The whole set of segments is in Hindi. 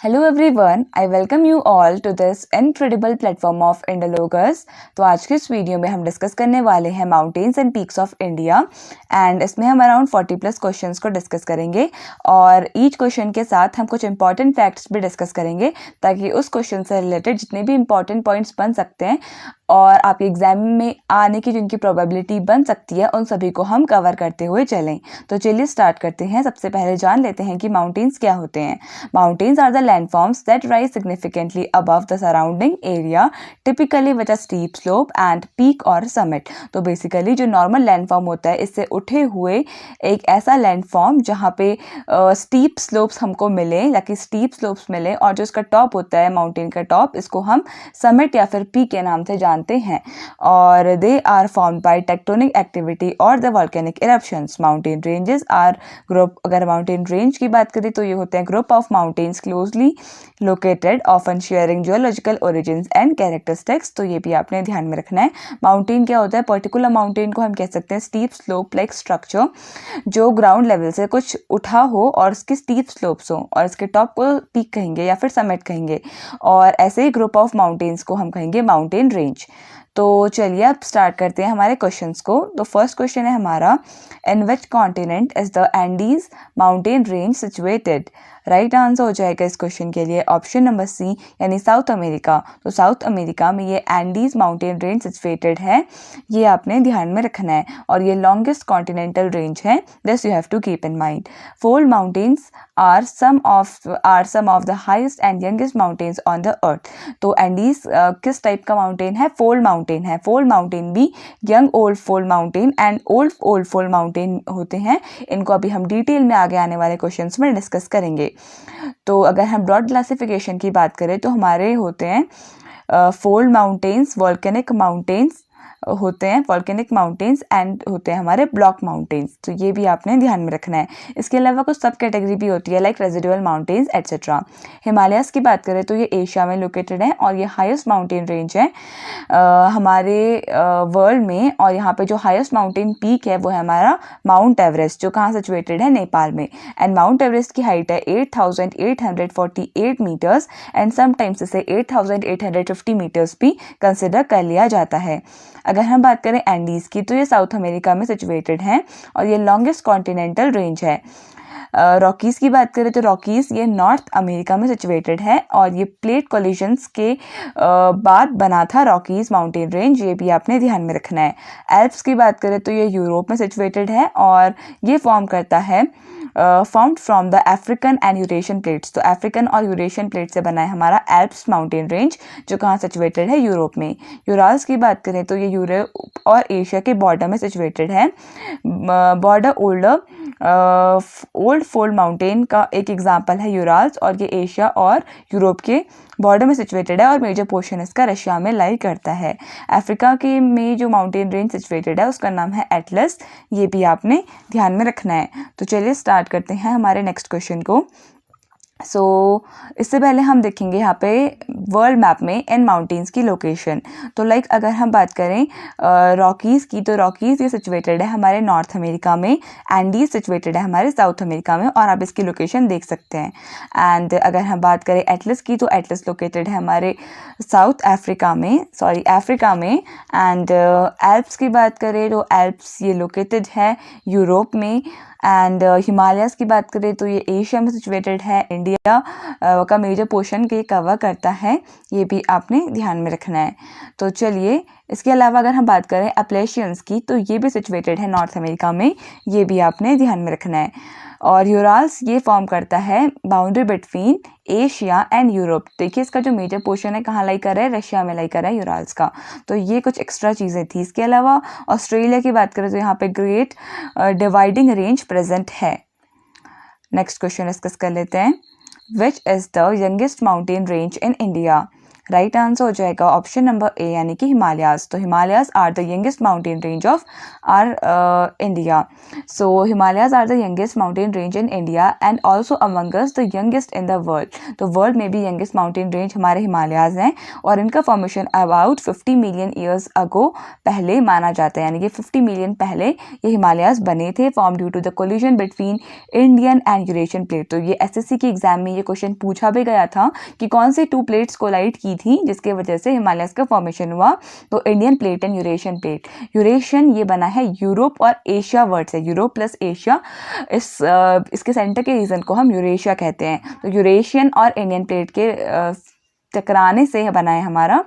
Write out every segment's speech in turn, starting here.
Hello everyone, I welcome you all to this incredible platform of Indologers. तो आज के इस वीडियो में हम डिस्कस करने वाले हैं mountains and peaks of India and इसमें हम अराउंड 40 प्लस क्वेश्चंस को डिस्कस करेंगे और ईच क्वेश्चन के साथ हम कुछ इंपॉर्टेंट फैक्ट्स भी डिस्कस करेंगे ताकि उस क्वेश्चन से रिलेटेड जितने भी इंपॉर्टेंट पॉइंट्स बन सकते हैं और आपके एग्जाम में आने की जिनकी प्रोबेबिलिटी बन सकती है उन सभी को हम कवर करते हुए चलें। तो चलिए स्टार्ट करते हैं। सबसे पहले जान लेते हैं कि माउंटेन्स क्या होते हैं। Mountains are the landforms that rise significantly above the surrounding area, typically with a steep slope and peak or summit। तो बेसिकली जो नॉर्मल लैंडफॉर्म होता है इससे उठे हुए एक ऐसा लैंडफॉर्म जहाँ पे स्टीप स्लोप्स हमको मिले ताकि स्टीप स्लोप्स मिले और जो इसका टॉप होता है माउंटेन का टॉप इसको हम समिट या फिर पीक के नाम से जानते हैं और they are formed by tectonic activity और the volcanic eruptions. Mountain ranges are group, अगर माउंटेन रेंज की बात करें तो ये होते हैं group of mountains closely located often sharing geological origins and characteristics। तो ये भी आपने ध्यान में रखना है। माउंटेन क्या होता है? पर्टिकुलर माउंटेन को हम कह सकते हैं स्टीप स्लोप लाइक स्ट्रक्चर जो ग्राउंड लेवल से कुछ उठा हो और इसकी स्टीप स्लोप्स हो और इसके टॉप को पीक कहेंगे या फिर समिट कहेंगे और ऐसे ही ग्रुप ऑफ माउंटेन्स को हम कहेंगे माउंटेन रेंज। तो चलिए अब स्टार्ट करते हैं हमारे क्वेश्चंस को। तो फर्स्ट क्वेश्चन है हमारा, in which continent is the Andes mountain range situated? Right answer हो जाएगा इस क्वेश्चन के लिए ऑप्शन नंबर सी यानी साउथ अमेरिका। तो साउथ अमेरिका में ये एंडीज माउंटेन रेंज सिचुएटेड है, ये आपने ध्यान में रखना है और ये लॉन्गेस्ट कॉन्टिनेंटल रेंज है। This you have to keep in mind. Fold mountains are some of the highest and youngest mountains on the earth. तो एंडीज किस टाइप का माउंटेन है? फोल्ड माउंटेन है। फोल्ड माउंटेन भी young old fold mountain and old fold mountain होते हैं। इनको अभी हम डिटेल में आगे आने वाले क्वेश्चंस में डिस्कस करेंगे। तो अगर हम ब्रॉड क्लासिफिकेशन की बात करें तो हमारे होते हैं फोल्ड माउंटेन्स, वॉल्केनिक माउंटेन्स होते हैं, वॉल्केनिक माउंटेन्स एंड होते हैं हमारे ब्लॉक माउंटेन्स। तो ये भी आपने ध्यान में रखना है। इसके अलावा कुछ सब कैटेगरी भी होती है like residual mountains etcetera. Himalayas की बात करें तो ये एशिया में लोकेटेड है और ये हाईएस्ट माउंटेन रेंज है हमारे वर्ल्ड में और यहाँ पे जो हाईएस्ट माउंटेन पीक है वो है हमारा माउंट एवरेस्ट जो कहाँ सिचुएटेड है? नेपाल में। एंड माउंट एवरेस्ट की हाइट है 8,848 मीटर्स एंड समटाइम्स इसे 8,850 मीटर्स भी कंसिडर कर लिया जाता है। अगर हम बात करें एंडीज की तो ये साउथ अमेरिका में सिचुएटेड हैं और ये लॉन्गेस्ट कॉन्टिनेंटल रेंज है। रॉकीज़ की बात करें तो रॉकीज़ ये नॉर्थ अमेरिका में सिचुएटेड है और ये प्लेट कोलिशंस के बाद बना था रॉकीज़ माउंटेन रेंज, ये भी आपने ध्यान में रखना है। एल्प्स की बात करें तो ये यूरोप में सिचुएटेड है और ये फॉर्म करता है found from the African and Eurasian plates. तो अफ्रीकन और यूरेशियन प्लेट से बना है हमारा एल्प्स माउंटेन रेंज जो कहाँ सिचुएटेड है? यूरोप में। यूराल्स की बात करें तो ये यूरोप और एशिया के बॉर्डर में सिचुएटेड है। बॉर्डर ओल्ड फोल्ड माउंटेन का एक एग्जाम्पल है यूराल्स और ये एशिया और यूरोप के बॉर्डर में सिचुएटेड है और मेजर पोर्शन इसका रशिया में लाई करता है। अफ्रीका के में जो माउंटेन रेंज सिचुएटेड है उसका नाम है एटलस, ये भी आपने ध्यान में रखना है। तो चलिए स्टार्ट करते हैं हमारे नेक्स्ट क्वेश्चन को। इससे पहले हम देखेंगे यहाँ पे वर्ल्ड मैप में इन माउंटेन्स की लोकेशन। तो लाइक अगर हम बात करें रॉकीज़ की तो रॉकीज़ ये सिचुएटेड है हमारे नॉर्थ अमेरिका में, एंडीज सिचुएटेड है हमारे साउथ अमेरिका में और आप इसकी लोकेशन देख सकते हैं। एंड अगर हम बात करें एटलस की तो एटलस लोकेटेड है हमारे अफ्रीका में। एंड एल्प्स की बात करें तो एल्प्स ये लोकेटेड है यूरोप में। एंड हिमालयस की बात करें तो ये एशिया में सिचुएटेड है, इंडिया का मेजर पोर्शन के कवर करता है, ये भी आपने ध्यान में रखना है। तो चलिए इसके अलावा अगर हम बात करें अपलेशियंस की तो ये भी सिचुएटेड है नॉर्थ अमेरिका में, ये भी आपने ध्यान में रखना है। और यूराल्स ये फॉर्म करता है boundary between Asia and Europe. देखिए इसका जो मेजर पोर्शन है कहाँ लाई कर रहा है? रशिया में लाई कर रहा है यूराल्स का। तो ये कुछ एक्स्ट्रा चीज़ें थी। इसके अलावा ऑस्ट्रेलिया की बात करें तो यहाँ पे ग्रेट डिवाइडिंग रेंज प्रेजेंट है। नेक्स्ट क्वेश्चन डिस्कस कर लेते हैं। Which is the youngest mountain range in India? Right answer हो जाएगा ऑप्शन नंबर ए यानी कि हिमालयाज। तो Himalayas are the youngest mountain range of our India. So Himalayas are the youngest mountain range in India and also amongst the youngest in the world. तो वर्ल्ड में भी यंगेस्ट माउंटेन रेंज हमारे हिमालयाज हैं और इनका फॉर्मेशन अबाउट 50 मिलियन ईयर्स अगो पहले माना जाता है, यानी कि 50 मिलियन पहले ये हिमालयाज बने थे, form due to the collision between Indian and Eurasian plate. तो ये एसएससी के एग्जाम में ये क्वेश्चन पूछा भी गया था कि कौन सी टू प्लेट्स कोलाइड की थी जिसके वजह से हिमालयाज का फॉर्मेशन हुआ। तो Indian plate and Eurasian plate. Eurasian ये बना है यूरोप और एशिया वर्ड से, यूरोप प्लस एशिया, इसके सेंटर के रीजन को हम यूरेशिया कहते हैं। तो यूरेशियन और इंडियन प्लेट के टकराने से बना है हमारा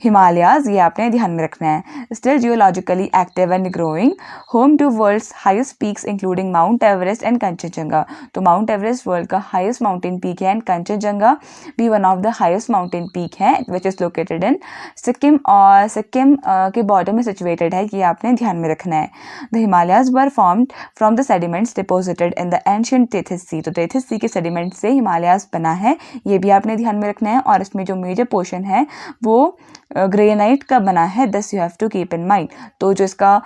हिमालयाज, ये आपने ध्यान में रखना है। Still geologically active and growing, home to world's highest peaks including mount Everest and Kangchenjunga. तो माउंट एवरेस्ट वर्ल्ड का हाईएस्ट माउंटेन पीक है एंड कंचनजंगा भी one of the highest mountain peak है which is located in Sikkim, और सिक्किम के बॉर्डर में सिचुएटेड है, ये आपने ध्यान में रखना है। The Himalayas were formed from the sediments deposited in the ancient Tethys sea. तो टेथिस सी के सेडिमेंट से हिमालयाज बना है, ये भी आपने ध्यान में रखना है। और इसमें जो मेजर पोर्शन है वो ग्रेनाइट का बना है, this you have to keep in mind. तो जो इसका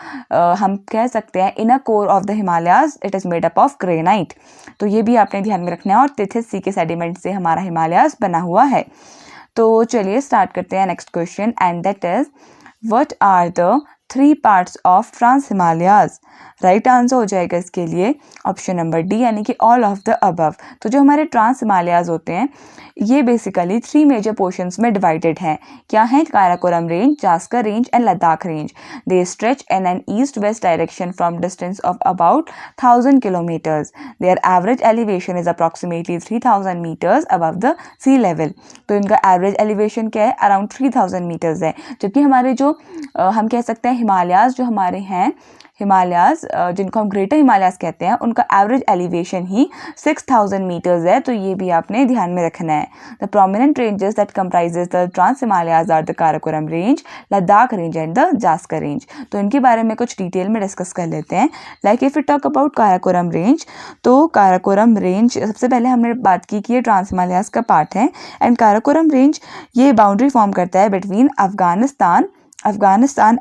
हम कह सकते हैं inner core of the Himalayas it is made up of granite. तो ये भी आपने ध्यान में रखना है और टेथिस सी के सेडिमेंट से हमारा हिमालयाज बना हुआ है। तो चलिए स्टार्ट करते हैं next question and that is what are the 3 parts of trans Himalayas. Right answer हो जाएगा इसके लिए ऑप्शन नंबर डी यानी कि ऑल ऑफ द अबव। तो जो हमारे ट्रांस हिमालयाज होते हैं ये बेसिकली 3 मेजर पोर्शंस में डिवाइडेड हैं। क्या है? Karakoram range, Zanskar range and Ladakh range. They stretch in an east west direction from distance of about 1000 kilometres. Their average elevation is approximately 3000 metres above the sea level. तो इनका एवरेज एलिवेशन क्या है? अराउंड 3000 मीटर्स है। जबकि हमारे जो हम कह सकते हैं हिमालयाज जो हमारे हैं, हिमालयाज जिनको हम ग्रेटर हिमालयाज कहते हैं, उनका एवरेज एलिवेशन ही 6000 मीटर्स है। तो ये भी आपने ध्यान में रखना है। The prominent ranges that comprises the trans Himalayas are the Karakoram range, Ladakh range and the Zanskar range. तो इनके बारे में कुछ डिटेल में डिस्कस कर लेते हैं। Like if you talk about Karakoram range, तो काराकोरम रेंज सबसे पहले हमने बात की कि ये ट्रांस हिमालयाज का पार्ट है एंड काराकोरम रेंज ये बाउंड्री फॉर्म करता है बिटवीन अफगानिस्तान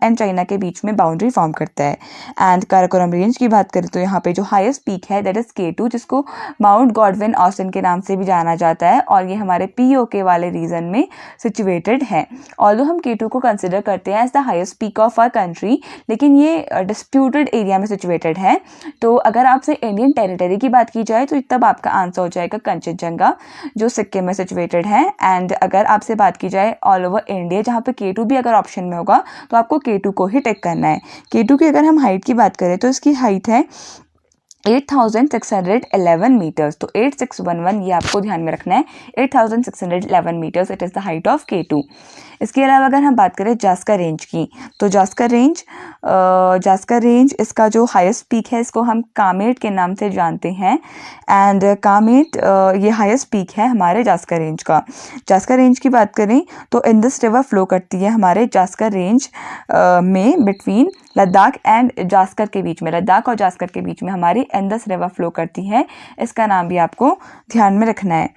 एंड चाइना के बीच में बाउंड्री फॉर्म करता है। एंड काराकोरम रेंज की बात करें तो यहाँ पे जो हाईएस्ट पीक है दैट इज़ K2, जिसको माउंट गॉडविन ऑस्टिन के नाम से भी जाना जाता है और ये हमारे POK वाले रीजन में सिचुएटेड है। ऑल्दो हम K2 को कंसिडर करते हैं as the highest peak of our country, लेकिन ये डिस्प्यूटेड एरिया में सिचुएटेड है। तो अगर आपसे इंडियन टेरिटरी की बात की जाए तो तब आपका आंसर हो जाएगा कंचनजंगा जो सिक्किम में सिचुएटेड है। एंड अगर आपसे बात की जाए ऑल ओवर इंडिया जहाँ पे K2 भी अगर ऑप्शन में तो आपको K2 को ही टिक करना है। K2 की अगर हम हाइट की बात करें तो इसकी हाइट है 8611 मीटर्स। तो 8611 ये आपको ध्यान में रखना है, 8611 metres it is the height of K2। इसके अलावा अगर हम बात करें जास्कर रेंज की, तो जास्कर रेंज इसका जो हाईएस्ट पीक है इसको हम कामेट के नाम से जानते हैं। एंड कामेट ये हाईएस्ट पीक है हमारे जास्कर रेंज का। जास्कर रेंज की बात करें तो इंदस रिवर फ्लो करती है हमारे जास्कर रेंज में बिटवीन लद्दाख एंड जास्कर के बीच में, लद्दाख और जास्कर के बीच में हमारी इंदस रिवर फ्लो करती है। इसका नाम भी आपको ध्यान में रखना है।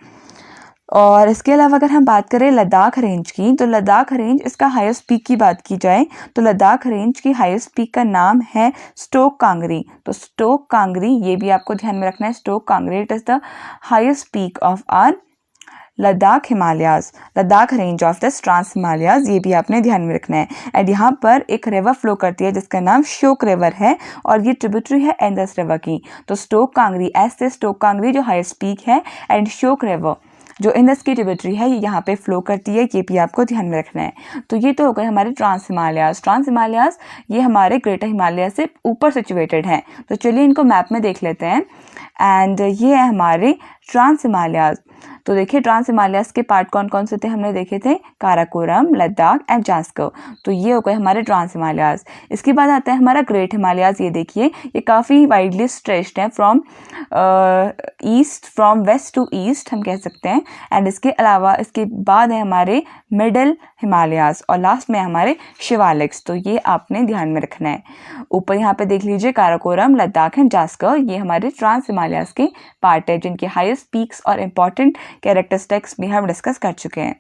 और इसके अलावा अगर हम बात करें लद्दाख रेंज की, तो लद्दाख रेंज इसका हाईएस्ट पीक की बात की जाए तो लद्दाख रेंज की हाईएस्ट पीक का नाम है स्टोक कांगरी। तो स्टोक कांगरी ये भी आपको ध्यान में रखना है। Stok Kangri it is the highest peak of our Ladakh Himalayas, Ladakh range of the trans Himalayas, ये भी आपने ध्यान में रखना है। एंड यहाँ पर एक रिवर फ्लो करती है जिसका नाम श्योक रिवर है और ये ट्रिब्यूटरी है इंदस रिवर की। तो स्टोक कांगरी ऐसे स्टोक कांगरी जो हाईएस्ट पीक है एंड श्योक रिवर जो इंदस की ट्रिब्यूटरी है ये यहाँ पे फ्लो करती है, ये भी आपको ध्यान में रखना है। तो ये तो हो गए हमारे ट्रांस हिमालयाज ये हमारे ग्रेटर हिमालय से ऊपर सिचुएटेड हैं। तो चलिए इनको मैप में देख लेते हैं। एंड ये है हमारे ट्रांस हिमालयाज। तो देखिए ट्रांस हिमालयाज के पार्ट कौन कौन से थे हमने देखे थे, काराकोरम, लद्दाख एंड जास्कर। तो ये हो गए हमारे ट्रांस हिमालयाज। इसके बाद आता है हमारा ग्रेट हिमालयाज। ये देखिए ये काफ़ी वाइडली स्ट्रेच्ड है फ्रॉम वेस्ट टू ईस्ट हम कह सकते हैं। एंड इसके अलावा इसके बाद है हमारे मिडल हिमालयाज और लास्ट में हमारे शिवालिक्स। तो ये आपने ध्यान में रखना है। ऊपर यहाँ पे देख लीजिए काराकोरम, लद्दाख एंड जास्कर ये हमारे ट्रांस हिमालयाज के पार्ट है जिनके हाईएस्ट पीक्स और इम्पॉर्टेंट कैरेक्टरिस्टिक्स भी हम डिस्कस कर चुके हैं।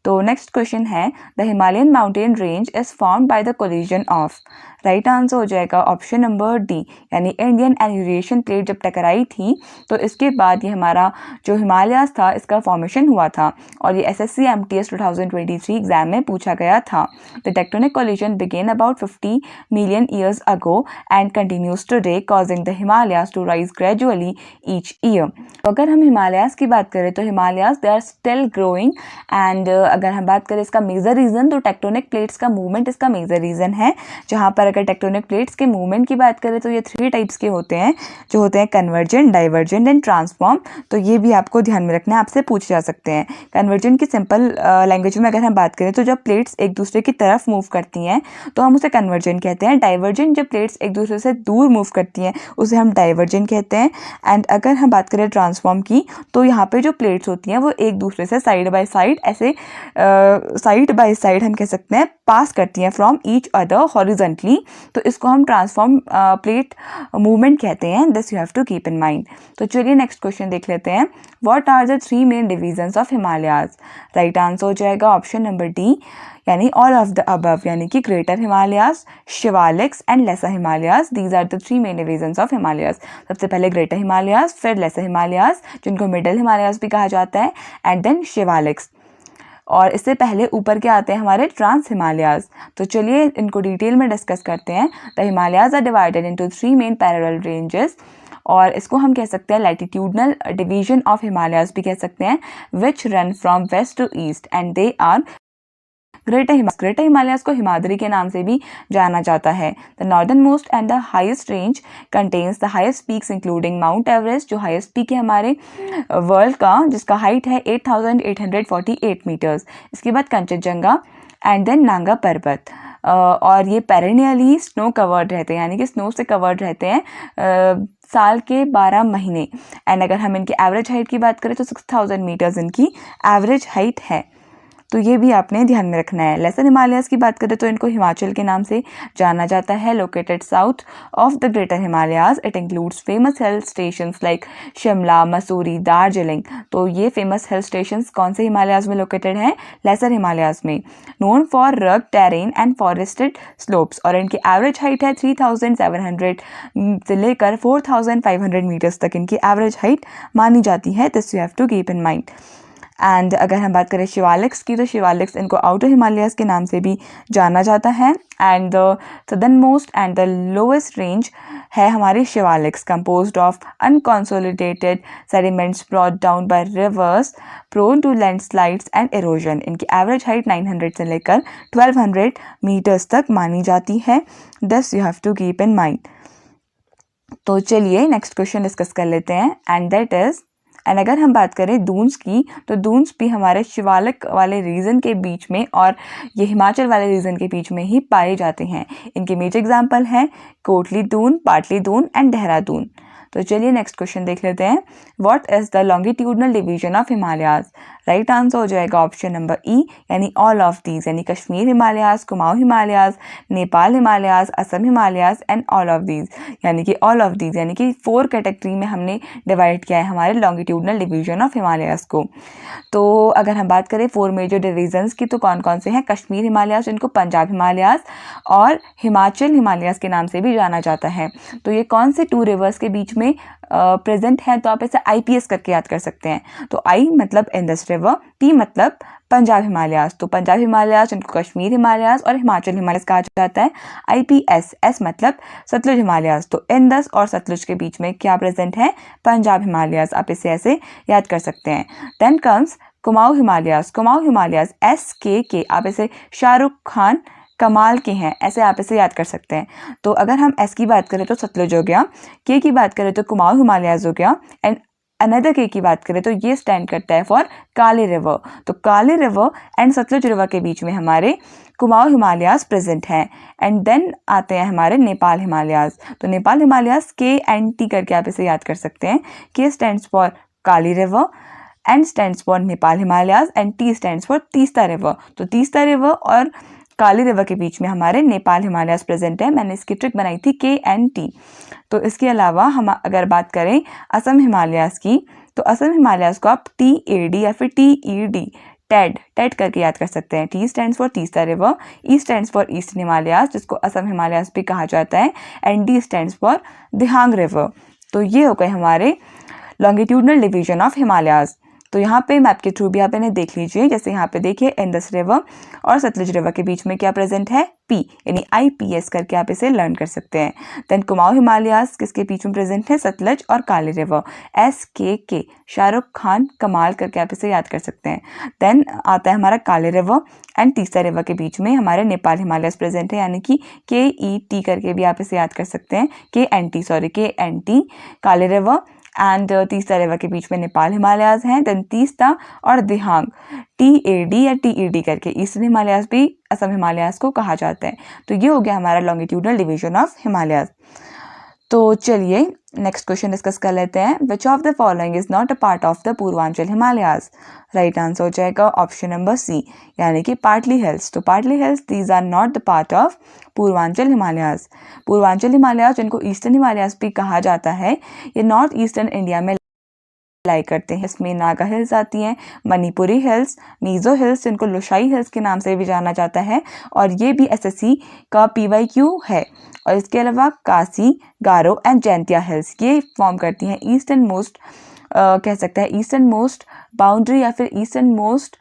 तो नेक्स्ट क्वेश्चन है the Himalayan mountain range is formed by the collision of. Right answer हो जाएगा ऑप्शन नंबर डी, यानी इंडियन एंड यूरेशियन प्लेट जब टकराई थी तो इसके बाद ये हमारा जो हिमालयाज था इसका फॉर्मेशन हुआ था, और ये एसएससी एमटीएस 2023 एग्जाम में पूछा गया था। The tectonic collision began about 50 million years ago and continues today causing the Himalayas to rise gradually each year. अगर हम हिमालयाज की बात करें तो Himalayas they are still growing, and अगर हम बात करें इसका मेजर रीज़न तो टेक्टोनिक प्लेट्स का मूवमेंट इसका मेजर रीज़न है, जहाँ पर अगर टेक्टोनिक प्लेट्स के मूवमेंट की बात करें तो ये 3 टाइप्स के होते हैं, जो होते हैं कन्वर्जेंट, डाइवर्जेंट एंड ट्रांसफॉर्म। तो ये भी आपको ध्यान में रखना है, आपसे पूछे जा सकते हैं। कन्वर्जेंट की सिंपल लैंग्वेज में अगर हम बात करें तो जब प्लेट्स एक दूसरे की तरफ मूव करती हैं तो हम उसे कन्वर्जेंट कहते हैं। डाइवर्जेंट जब प्लेट्स एक दूसरे से दूर मूव करती हैं उसे हम डाइवर्जेंट कहते हैं। एंड अगर हम बात करें ट्रांसफॉर्म की तो यहाँ पे जो प्लेट्स होती हैं वो एक दूसरे से साइड बाय साइड ऐसे साइड बाय साइड हम कह सकते हैं पास करती हैं फ्रॉम ईच अदर हॉरिजॉन्टली, तो इसको हम ट्रांसफॉर्म प्लेट मूवमेंट कहते हैं। This you have to keep in mind. तो चलिए नेक्स्ट क्वेश्चन देख लेते हैं। What are the 3 main divisions of Himalayas. Right answer हो जाएगा ऑप्शन नंबर डी, यानी ऑल ऑफ द अबव, यानी कि greater Himalayas, Shivaliks and lesser Himalayas. These are the 3 main divisions of Himalayas. सबसे पहले ग्रेटर हिमालयाज, फिर लेसर हिमालयाज जिनको मिडिल हिमालयाज भी कहा जाता है, एंड देन शिवालिक्स, और इससे पहले ऊपर के आते हैं हमारे ट्रांस हिमालयाज। तो चलिए इनको डिटेल में डिस्कस करते हैं। The Himalayas are divided into 3 main parallel ranges, और इसको हम कह सकते हैं लैटिट्यूडनल डिवीजन ऑफ हिमालयाज भी कह सकते हैं, which run from west to east, and they are greater Himalayas को हिमाद्री के नाम से भी जाना जाता है। The northern most and the highest range contains the highest peaks including mount Everest, जो हाईएस्ट पीक है हमारे वर्ल्ड का, जिसका हाइट है 8,848 मीटर्स। इसके बाद कंचनजंगा एंड देन नांगा पर्वत, और ये पेरेनियली स्नो कवर्ड रहते हैं, यानी कि स्नो से कवर्ड रहते हैं साल के 12 महीने। एंड अगर हम इनकी एवरेज हाइट की बात करें तो 6,000 मीटर्स इनकी एवरेज हाइट है, तो ये भी आपने ध्यान में रखना है। लेसर हिमालयाज की बात करें तो इनको हिमाचल के नाम से जाना जाता है। Located south of the greater Himalayas, it includes famous hill stations like Shimla, Mussoorie, Darjeeling. तो ये फेमस हिल स्टेशंस कौन से हिमालयाज में लोकेटेड हैं? लेसर हिमालयाज में। नोन फॉर रग टेरेन एंड फॉरेस्टेड स्लोप्स, और इनकी एवरेज हाइट है 3,700 से लेकर 4,500 मीटर्स तक इनकी एवरेज हाइट मानी जाती है। This you have to keep in mind. And अगर हम बात करें शिवालिक्स की तो शिवालिक्स इनको आउटर हिमालयाज के नाम से भी जाना जाता है। And the southern most and the lowest range है हमारी Shivaliks, composed of unconsolidated sediments brought down by rivers prone to landslides and erosion. इनकी एवरेज हाइट 900 से लेकर 1200 मीटर्स तक मानी जाती है। This you have to keep in mind. तो चलिए नेक्स्ट क्वेश्चन डिस्कस कर लेते हैं, एंड दैट इज, एंड अगर हम बात करें दून्स की तो दून्स भी हमारे शिवालिक वाले रीजन के बीच में और ये हिमाचल वाले रीजन के बीच में ही पाए जाते हैं। इनके मेजर एग्जाम्पल हैं कोटली दून, पाटली दून एंड देहरादून। तो चलिए नेक्स्ट क्वेश्चन देख लेते हैं। What is the longitudinal division of Himalayas. Right answer हो जाएगा ऑप्शन नंबर ई, यानी ऑल ऑफ दीज, यानी Kashmir Himalayas, Kumaon Himalayas, Nepal Himalayas, Assam Himalayas and all of these, यानी कि ऑल ऑफ दीज, यानी कि 4 कैटेगरी में हमने डिवाइड किया है हमारे लॉन्गिट्यूडनल डिवीजन ऑफ हिमालयाज को। तो अगर हम बात करें 4 मेजर डिवीजन्स की तो कौन कौन से हैं? कश्मीर हिमालयाज जिनको पंजाब हिमालयाज और हिमाचल हिमालयाज के नाम से भी जाना जाता है। तो ये कौन से 2 रिवर्स के बीच में प्रेजेंट है? तो आप इसे आईपीएस करके याद कर सकते हैं। तो आई मतलब इंडस रिवर, पी मतलब पंजाब हिमालयाज, तो पंजाब हिमालयाज इनको कश्मीर हिमालयाज और हिमाचल हिमालयाज कहा जाता है। आईपीएस, एस मतलब सतलुज हिमालयाज, तो इंडस और सतलुज के बीच में क्या प्रेजेंट है? पंजाब हिमालयाज, आप इसे ऐसे याद कर सकते हैं। Then comes Kumaon Himalayas, Kumaon Himalayas SKK, आप इसे शाहरुख खान कमाल के हैं, ऐसे आप इसे याद कर सकते हैं। तो अगर हम एस की बात करें तो सतलुज हो गया, के की बात करें तो कुमाऊं हिमालयाज हो गया, एंड अनदर के की बात करें तो ये स्टैंड करता है फॉर काली रिवर। तो काली रिवर एंड सतलुज रिवर के बीच में हमारे कुमाऊं हिमालयाज प्रेजेंट हैं। एंड देन आते हैं हमारे नेपाल हिमालयाज, तो नेपाल हिमालयाज KNT करके आप इसे याद कर सकते हैं। K stands for Kali river, N stands for Nepal Himalayas and T stands for Teesta river. तो तीस्ता रिवर और काली रिवर के बीच में हमारे नेपाल हिमालयाज प्रेजेंट है। मैंने इसकी ट्रिक बनाई थी KNT। तो इसके अलावा हम अगर बात करें असम हिमालयाज की तो असम हिमालयाज को आप TAD या फिर TED टेड टेड करके याद कर सकते हैं। T stands for Teesta river, E stands for eastern Himalayas जिसको असम हिमालयाज भी कहा जाता है, and D stands for Dihang river. तो ये हो गए हमारे लॉन्गिट्यूडनल डिवीजन ऑफ हिमालयाज। तो यहाँ पे मैप के थ्रू भी आप इन्हें देख लीजिए। जैसे यहाँ पे देखिए इंदस रिवर और सतलुज रिवर के बीच में क्या प्रेजेंट है, पी, यानी IPS करके आप इसे लर्न कर सकते हैं। देन कुमाऊं हिमालयाज किसके बीच में प्रेजेंट है, सतलज और काली रिवर, SKK, शाहरुख खान कमाल करके आप इसे याद कर सकते हैं। देन आता है हमारा काली रिवर एंड तीस्ता रिवर के बीच में हमारे नेपाल हिमालयाज प्रेजेंट है, यानी कि KET करके भी आप इसे याद कर सकते हैं, KNT Kali river and Teesta river के बीच में नेपाल हिमालयाज हैं। देन तीस्ता और दिहांग TAD या TED करके ईस्टर्न हिमालयाज भी असम हिमालयाज को कहा जाता है। तो ये हो गया हमारा लॉन्गिट्यूडनल डिवीजन ऑफ हिमालयाज। तो चलिए नेक्स्ट क्वेश्चन डिस्कस कर लेते हैं। Which of the following is not a part of the Purvanchal Himalayas? Right answer हो जाएगा ऑप्शन नंबर सी, यानी कि पार्टली हिल्स। तो partly hills these are not the part of Purvanchal Himalayas. Purvanchal Himalayas जिनको ईस्टर्न हिमालयाज भी कहा जाता है, ये नॉर्थ ईस्टर्न इंडिया में लाई करते हैं। इसमें नागा हिल्स आती हैं, मणिपुरी हिल्स, मिजो हिल्स जिनको लोशाई हिल्स के नाम से भी जाना जाता है, और ये भी SSC का PYQ है। और इसके अलावा कासी, गारो एंड जैंतिया हिल्स ये फॉर्म करती हैं ईस्टर्न मोस्ट कह सकते हैं ईस्टर्न मोस्ट बाउंड्री या फिर eastern most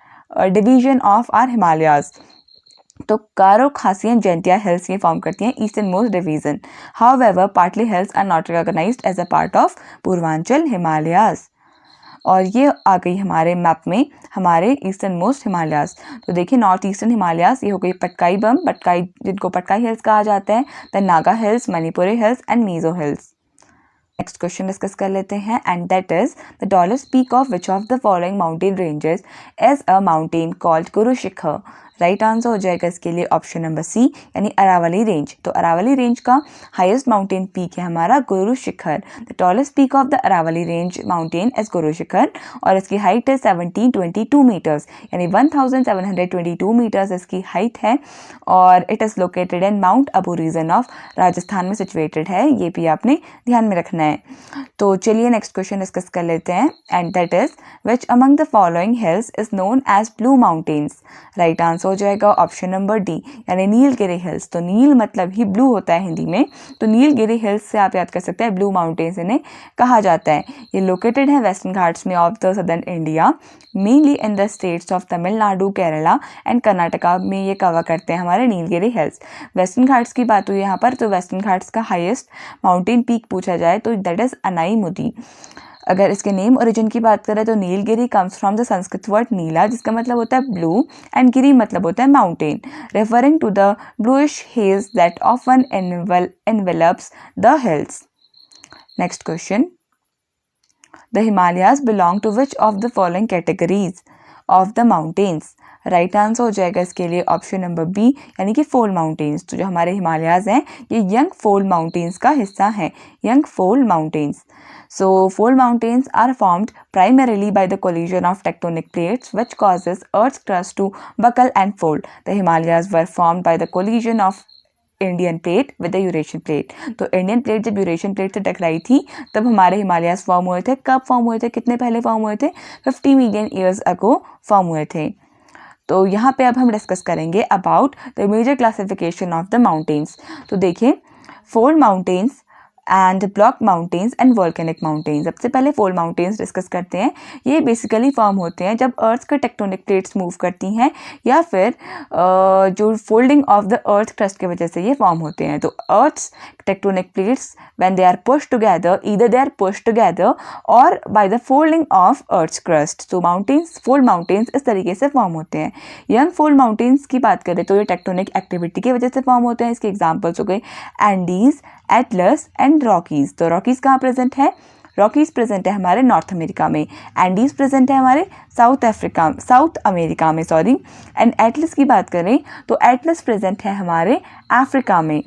division of our Himalayas. तो गारो, खासी एंड जैंतिया हिल्स ये फॉर्म करती हैं eastern most division. However partly hills are not recognised as a part of Purvanchal Himalayas. और ये आ गई हमारे मैप में हमारे ईस्टर्न मोस्ट हिमालयाज। तो देखिए नॉर्थ ईस्टर्न हिमालयाज ये हो गई पटकाई बम, पटकाई जिनको पटकाई हिल्स कहा जाता है, the Naga hills, Manipuri hills and Mizo hills. Next question discuss कर लेते हैं, and that is the tallest peak of which of the following mountain ranges as a mountain called Guru Shikhar? Right answer हो जाएगा इसके लिए ऑप्शन नंबर सी, यानी अरावली रेंज। तो अरावली रेंज का हाईएस्ट माउंटेन पीक है हमारा Guru Shikhar. The tallest peak of the Aravalli range mountain is Guru Shikhar, और इसकी हाइट है 1722 मीटर्स, यानी 1722 मीटर्स इसकी हाइट है, और it is located in mount Abu region of Rajasthan में सिचुएटेड है। ये भी आपने ध्यान में रखना है। तो चलिए नेक्स्ट क्वेश्चन डिस्कस कर लेते हैं, and that is which among the following hills is known as blue mountains? Right answer हो जाएगा ऑप्शन नंबर डी, यानी नीलगिरी हिल्स। तो नील मतलब ही ब्लू होता है हिंदी में, तो नीलगिरी हिल्स से आप याद कर सकते हैं ब्लू माउंटेन्स इन्हें कहा जाता है। ये लोकेटेड है वेस्टर्न घाट्स में of the southern India, mainly in the states of Tamil Nadu, Kerala and Karnataka में ये कवर करते हैं हमारे नीलगिरी हिल्स। वेस्टर्न घाट्स की बात हुई यहाँ पर, तो वेस्टर्न घाट्स का हाईएस्ट माउंटेन पीक पूछा जाए तो दैट इज अनाईमुदी। अगर इसके नेम ओरिजिन की बात करें तो Nilgiri comes from the Sanskrit word neela, जिसका मतलब होता है ब्लू, एंड गिरी मतलब होता है mountain, referring to the bluish haze that often envelops the hills. Next question. The Himalayas belong to which of the following categories of the mountains? Right answer हो जाएगा इसके लिए ऑप्शन नंबर बी, यानी कि फोल्ड माउंटेन्स। तो जो हमारे हिमालयाज हैं ये यंग फोल्ड माउंटेन्स का हिस्सा हैं, young fold mountains. So fold mountains are formed primarily by the collision of tectonic plates which causes Earth's crust to buckle and fold. The Himalayas were formed by the collision of Indian plate with the Eurasian plate. तो इंडियन प्लेट जब यूरेशियन प्लेट से टकराई थी तब हमारे हिमालयाज फॉर्म हुए थे। कब फॉर्म हुए थे, कितने पहले फॉर्म हुए थे? 50 मिलियन ईयर्स अगो फॉर्म हुए थे। तो यहाँ पे अब हम डिस्कस करेंगे about the major classification of the mountains. तो देखिए fold mountains and block mountains and volcanic mountains. सबसे पहले फोल्ड माउंटेन्स डिस्कस करते हैं। ये बेसिकली फॉर्म होते हैं जब अर्थ का टेक्टोनिक प्लेट्स मूव करती हैं या फिर जो folding of the earth crust की वजह से ये फॉर्म होते हैं। तो earth tectonic plates when they are pushed together, either they are pushed together और by the folding of earth crust. तो माउंटेन्स, फोल्ड माउंटेन्स इस तरीके से फॉर्म होते हैं। यंग फोल्ड माउंटेन्स की बात करें तो ये टेक्टोनिक एक्टिविटी की वजह से फॉर्म होते हैं। इसके एग्जाम्पल्स हो गए एंडीज, एटलस एंड रॉकीज। तो रॉकीज कहाँ प्रेजेंट है? रॉकीज प्रेजेंट है हमारे नॉर्थ अमेरिका में, एंडीज प्रेजेंट है हमारे साउथ अमेरिका में सॉरी, एंड एटलस की बात करें तो एटलस प्रेजेंट है हमारे अफ्रीका में।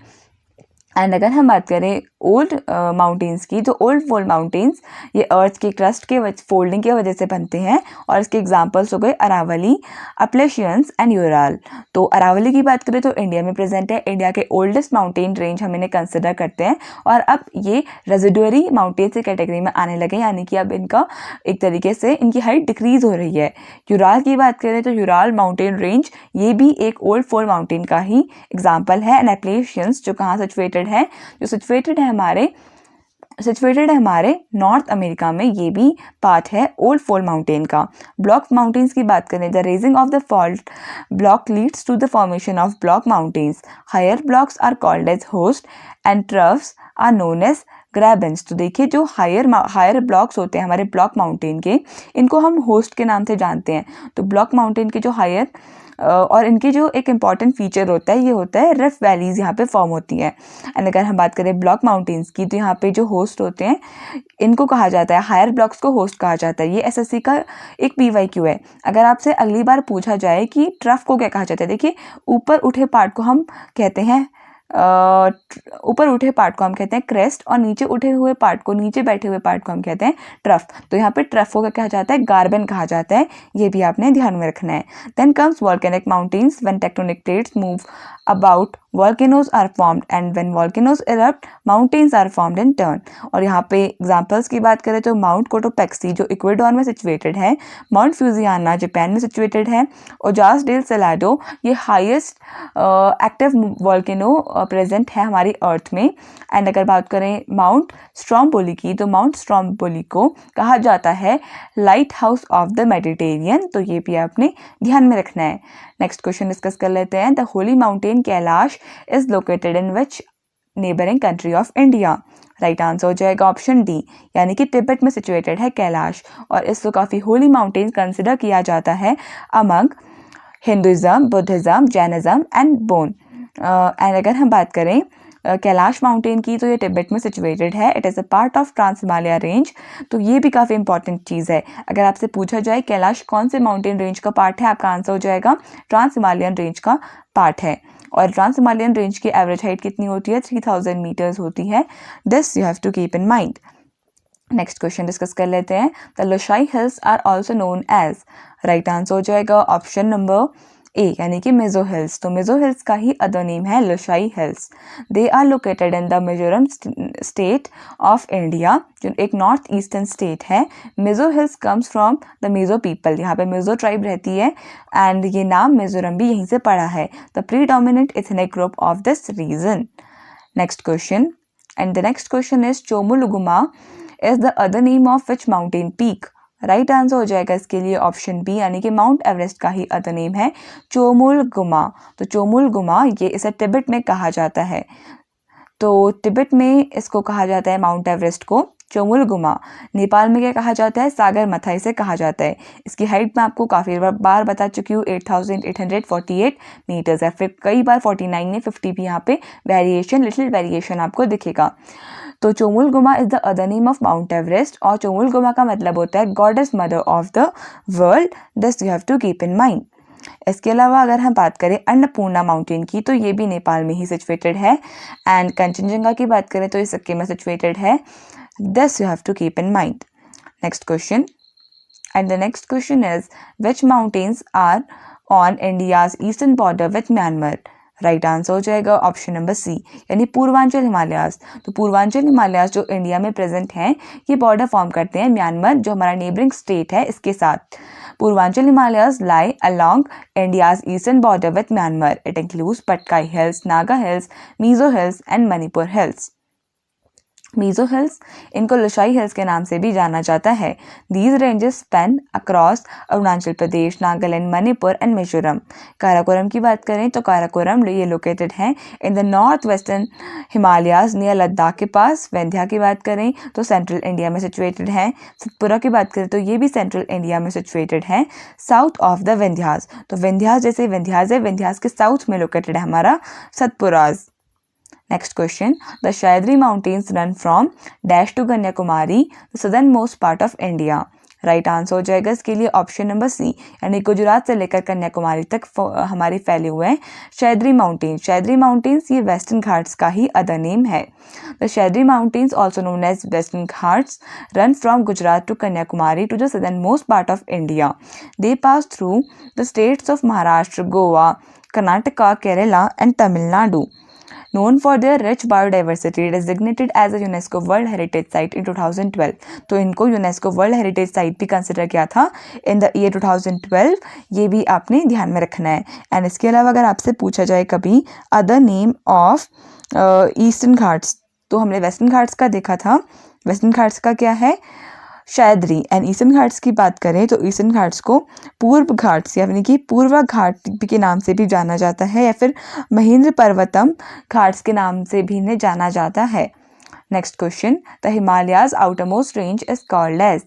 एंड अगर हम बात करें ओल्ड माउंटेन्स की, जो ओल्ड फोल्ड माउंटेन्स ये अर्थ के क्रस्ट के फोल्डिंग की वजह से बनते हैं, और इसके एग्जांपल्स हो गए अरावली, अपलेशियंस एंड यूराल। तो अरावली की बात करें तो इंडिया में प्रेजेंट है, इंडिया के ओल्डेस्ट माउंटेन रेंज हम इन्हें कंसिडर करते हैं, और अब ये रेजिडुअरी माउंटेन की कैटेगरी में आने लगे, यानी कि अब इनका एक तरीके से इनकी हाइट डिक्रीज हो रही है। यूराल की बात करें तो यूराल माउंटेन रेंज ये भी एक ओल्ड फोल्ड माउंटेन का ही एग्जाम्पल है। एंड अपलेशियंस जो कहाँ सिचुएटेड है, जो सिचुएटेड है हमारे नॉर्थ अमेरिका में, ये भी पार्ट है ओल्ड फोल्ड माउंटेन का। ब्लॉक माउंटेन्स की बात करें, the raising of the fault block leads to the formation of block mountains. Higher blocks are called as horst and troughs are known as grabens. तो देखिए जो हायर ब्लॉक्स होते हैं हमारे ब्लॉक माउंटेन के, इनको हम होस्ट के नाम से जानते हैं। तो ब्लॉक माउंटेन के जो हायर और इनकी जो एक इम्पॉर्टेंट फीचर होता है, ये होता है रिफ्ट वैलीज यहाँ पे फॉर्म होती हैं। एंड अगर हम बात करें ब्लॉक माउंटेन्स की, तो यहाँ पे जो होस्ट होते हैं इनको कहा जाता है, हायर ब्लॉक्स को होस्ट कहा जाता है। ये एसएससी का एक PYQ है। अगर आपसे अगली बार पूछा जाए कि ट्रफ को क्या कहा जाता है, देखिए ऊपर उठे पार्ट को हम कहते हैं ऊपर उठे पार्ट को हम कहते हैं क्रेस्ट, और नीचे उठे हुए पार्ट को, नीचे बैठे हुए पार्ट को हम कहते हैं ट्रफ। तो यहाँ पे ट्रफ को क्या कहा जाता है, गार्बन कहा जाता है। ये भी आपने ध्यान में रखना है। Then comes volcanic mountains. When tectonic plates move about volcanoes are formed, and when volcanoes erupt mountains are formed in turn। और यहाँ पे एग्जांपल्स की बात करें तो माउंट कोटोपेक्सी जो इक्वेडोर में सिचुएटेड है, माउंट फ्यूजियाना जापान में सिचुएटेड है, ओजास डेल सेलाडो ये हाईएस्ट एक्टिव वॉल्केनो प्रेजेंट है हमारी अर्थ में। एंड अगर बात करें माउंट स्ट्रोम्बोली की, तो माउंट स्ट्रोम्बोली को कहा जाता है light house of the Mediterranean. तो ये भी आपने ध्यान में रखना है। नेक्स्ट क्वेश्चन डिस्कस कर लेते हैं। The Holi mountain Kailash is located in which neighbouring country of India. Right answer हो जाएगा ऑप्शन डी, यानी कि तिब्बत में सिचुएटेड है कैलाश, और इसको काफ़ी होली माउंटेन कंसिडर किया जाता है among Hinduism, Buddhism, Jainism and bone. And अगर हम बात करें कैलाश माउंटेन की, तो ये तिब्बत में सिचुएटेड है। It is a part of trans Himalaya range. तो ये भी काफ़ी इंपॉर्टेंट चीज़ है। अगर आपसे पूछा जाए कैलाश कौन से माउंटेन रेंज का पार्ट है, आपका आंसर हो जाएगा ट्रांस हिमालयन रेंज का पार्ट है। और ट्रांस हिमालयन रेंज की एवरेज हाइट कितनी होती है, 3000 मीटर्स होती है। This you have to keep in mind. Next question discuss कर लेते हैं। The Lushai hills are also known as. Right answer हो जाएगा ऑप्शन नंबर ए, यानी कि मिजो हिल्स। तो मिजो हिल्स का ही अदर नेम है Lushai hills. They are located in the Mizoram state of India, जो एक नॉर्थ ईस्टर्न स्टेट है। Mizo hills comes from the Mizo people, यहाँ पे मिजो ट्राइब रहती है, एंड ये नाम मिजोरम भी यहीं से पड़ा है। The predominant ethnic group of this region. Next question, and the next question is Chomolungma is the other name of which mountain peak. Right answer हो जाएगा इसके लिए ऑप्शन बी, यानी कि माउंट एवरेस्ट का ही अदर नेम है चोमुलगुमा। तो चोमुलगुमा ये इसे तिब्बत में कहा जाता है। तो तिब्बत में इसको कहा जाता है माउंट एवरेस्ट को चोमुलगुमा। नेपाल में क्या कहा जाता है, सागर मथा इसे कहा जाता है। इसकी हाइट मैं आपको काफ़ी बार बता चुकी हूँ, 8848 मीटर्स है। फिर कई बार 49 में 50 भी यहाँ पे लिटिल वेरिएशन आपको दिखेगा। तो Chomolungma is the other name of mount Everest, और चोमुलगुमा का मतलब होता है goddess mother of the world. This you have to keep in mind. इसके अलावा अगर हम बात करें अन्नपूर्णा माउंटेन की, तो ये भी नेपाल में ही सिचुएटेड है। एंड कंचनजंगा की बात करें तो ये सिक्किम में सिचुएटेड है। This you have to keep in mind. Next question, and the next question is which mountains are on India's eastern border with Myanmar. Right answer हो जाएगा ऑप्शन नंबर सी, यानी पूर्वांचल हिमालयाज। तो पूर्वांचल हिमालयाज जो इंडिया में प्रेजेंट हैं, ये बॉर्डर फॉर्म करते हैं म्यांमार जो हमारा नेबरिंग स्टेट है इसके साथ। Purvanchal Himalayas lie along India's eastern border with Myanmar. It includes Patkai hills, Naga hills, Mizo hills and Manipur hills. Mizo hills, इनको लोशाई हिल्स के नाम से भी जाना जाता है। These ranges Spain across Arunachal Pradesh, Nagaland, Manipur and Mizoram. Karakoram की बात करें तो काराकोरम ये लोकेटेड है इन the north western Himalayas near Ladakh के पास। विंध्या की बात करें तो सेंट्रल इंडिया में सिचुएटेड है। सतपुरा की बात करें तो ये भी सेंट्रल इंडिया में सिचुएटेड है, साउथ ऑफ द विंध्याज। तो विंध्याज जैसे विंध्याज है, विंध्याज के साउथ में लोकेटेड है हमारा Satpuras. Next question, the Sahyadri mountains run from Dash to Kanyakumari, the southernmost part of India. Right answer हो जाएगा इसके लिए ऑप्शन नंबर सी, यानी गुजरात से लेकर कन्याकुमारी तक हमारे फैले हुए हैं सह्याद्री माउंटेन्स। सह्याद्री माउंटेन्स ये वेस्टर्न घाट्स का ही अदर नेम है। The Sahyadri mountains also known as western Ghats run from Gujarat to Kanyakumari to the southern most part of India. They pass through the states of Maharashtra, Goa, Karnataka, Kerala and Tamil Nadu. Known for their rich biodiversity, designated as a UNESCO World Heritage Site in 2012. तो इनको UNESCO World Heritage Site भी कंसिडर किया था in the year 2012, ये भी आपने ध्यान में रखना है। एंड इसके अलावा अगर आपसे पूछा जाए कभी other name of eastern Ghats, तो हमने वेस्टर्न घाट्स का देखा था, वेस्टर्न घाट्स का क्या है सह्याद्री। एंड ईस्टर्न घाट्स की बात करें तो ईस्टर्न घाट्स को पूर्व घाट्स यानी कि पूर्वा घाट के नाम से भी जाना जाता है या फिर महेंद्र पर्वतम घाट्स के नाम से भी इन्हें जाना जाता है। Next question, the Himalayas outermost range is called as.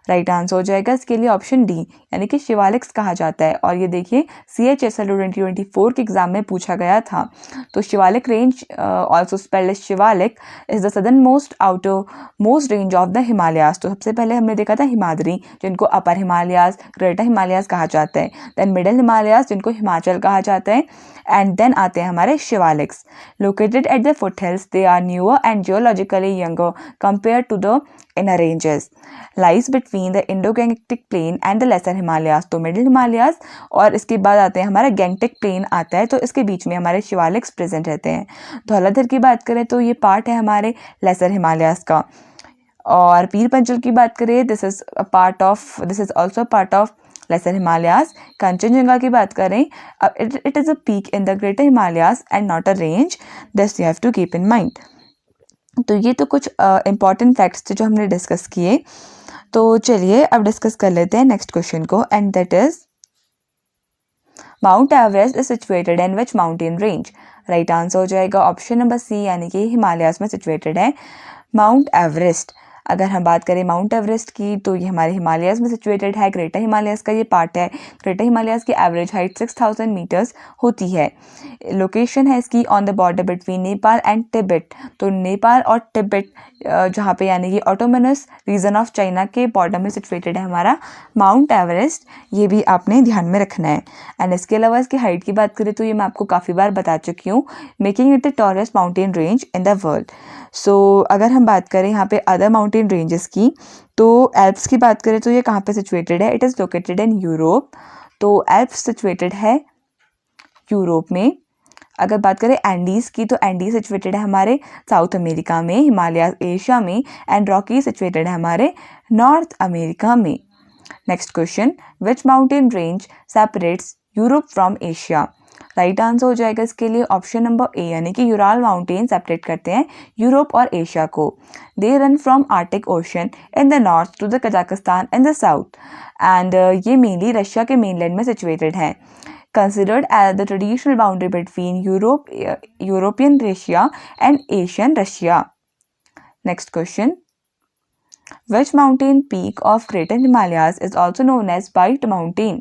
Right answer हो जाएगा इसके लिए ऑप्शन डी, यानी कि शिवालिक्स कहा जाता है। और ये देखिए CHSLO 2024 के एग्जाम में पूछा गया था। तो Shivalik range also spelled as Shivalik is the southern most range of the Himalayas. तो सबसे पहले हमने देखा था हिमाद्री जिनको अपर हिमालयाज, ग्रेटर हिमालयाज कहा जाता है, देन मिडिल हिमालयाज जिनको हिमाचल कहा जाता है, एंड देन आते हैं हमारे Shivaliks. Located at the foot hills, they are newer and geologically younger compare to the inner ranges, lies between the Indo-Gangetic plain and the lesser Himalayas। तो मिडिल हिमालयाज और इसके बाद आते हैं हमारा गैंगटिक प्लेन आता है, तो इसके बीच में हमारे शिवालिक्स प्रेजेंट रहते हैं। धौलाधर की बात करें तो ये पार्ट है हमारे लेसर हिमालयाज का। और पीर पंचल की बात करें this is also part of lesser Himalayas. Kanchenjunga की बात करें it is a peak in the greater Himalayas and not a range, this you have to keep in mind. तो ये तो कुछ इंपॉर्टेंट फैक्ट्स थे जो हमने डिस्कस किए। तो चलिए अब डिस्कस कर लेते हैं नेक्स्ट क्वेश्चन को, and that is mount Everest is situated in which mountain range. Right answer हो जाएगा ऑप्शन नंबर सी, यानी कि हिमालयाज में सिचुएटेड है माउंट एवरेस्ट। अगर हम बात करें माउंट एवरेस्ट की तो ये हमारे हिमालयाज में सिचुएटेड है, ग्रेटर हिमालयाज का ये पार्ट है। ग्रेटर हिमालयाज की एवरेज हाइट 6000 मीटर्स होती है। लोकेशन है इसकी on the border between Nepal and Tibet. तो नेपाल और तिब्बत जहाँ पे यानी कि ऑटोनोमस रीजन ऑफ चाइना के बॉर्डर में सिचुएटेड है हमारा माउंट एवरेस्ट, ये भी आपने ध्यान में रखना है। एंड इसके अलावा इसकी हाइट की बात करें तो ये मैं आपको काफ़ी बार बता चुकी हूँ, making it the tallest mountain range in the world. So अगर हम बात करें यहाँ पे अदर माउंटेन रेंजेस की, तो एल्प्स की बात करें तो ये कहाँ पे सिचुएटेड है, it is located in Europe. तो एल्प्स सिचुएटेड है यूरोप में। अगर बात करें एंडीज़ की तो एंडीज सिचुएटेड है हमारे साउथ अमेरिका में, हिमालय एशिया में, एंड रॉकी सिचुएटेड है हमारे नॉर्थ अमेरिका में। Next question, which mountain range separates Europe from Asia. Right answer हो जाएगा इसके लिए ऑप्शन नंबर ए, यानी कि यूराल माउंटेन सेपरेट करते हैं यूरोप और एशिया को। They run from Arctic Ocean in the north to the Kazakhstan in the south, and ये मेनली रशिया के मेनलैंड में सिचुएटेड हैं। Considered as the traditional boundary between European Russia and Asian Russia. Next question. Which mountain peak of Greater Himalayas is also known as White Mountain?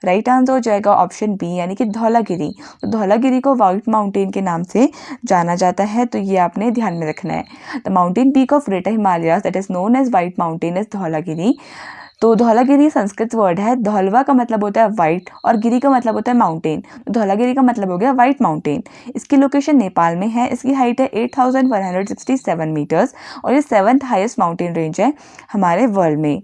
Right answer हो जाएगा ऑप्शन बी, यानी कि धौलागिरी। तो धौलागिरी को व्हाइट माउंटेन के नाम से जाना जाता है, तो ये आपने ध्यान में रखना है। The mountain peak of Greater Himalayas that is known as white mountain is Dhaulagiri. तो धौलागिरी संस्कृत वर्ड है, धौलवा का मतलब होता है वाइट और गिरी का मतलब होता है माउंटेन। तो धौलागिरी का मतलब हो गया वाइट माउंटेन। इसकी लोकेशन नेपाल में है, इसकी हाइट है 8167 मीटर्स और ये 7th हाईएस्ट माउंटेन रेंज है हमारे वर्ल्ड में।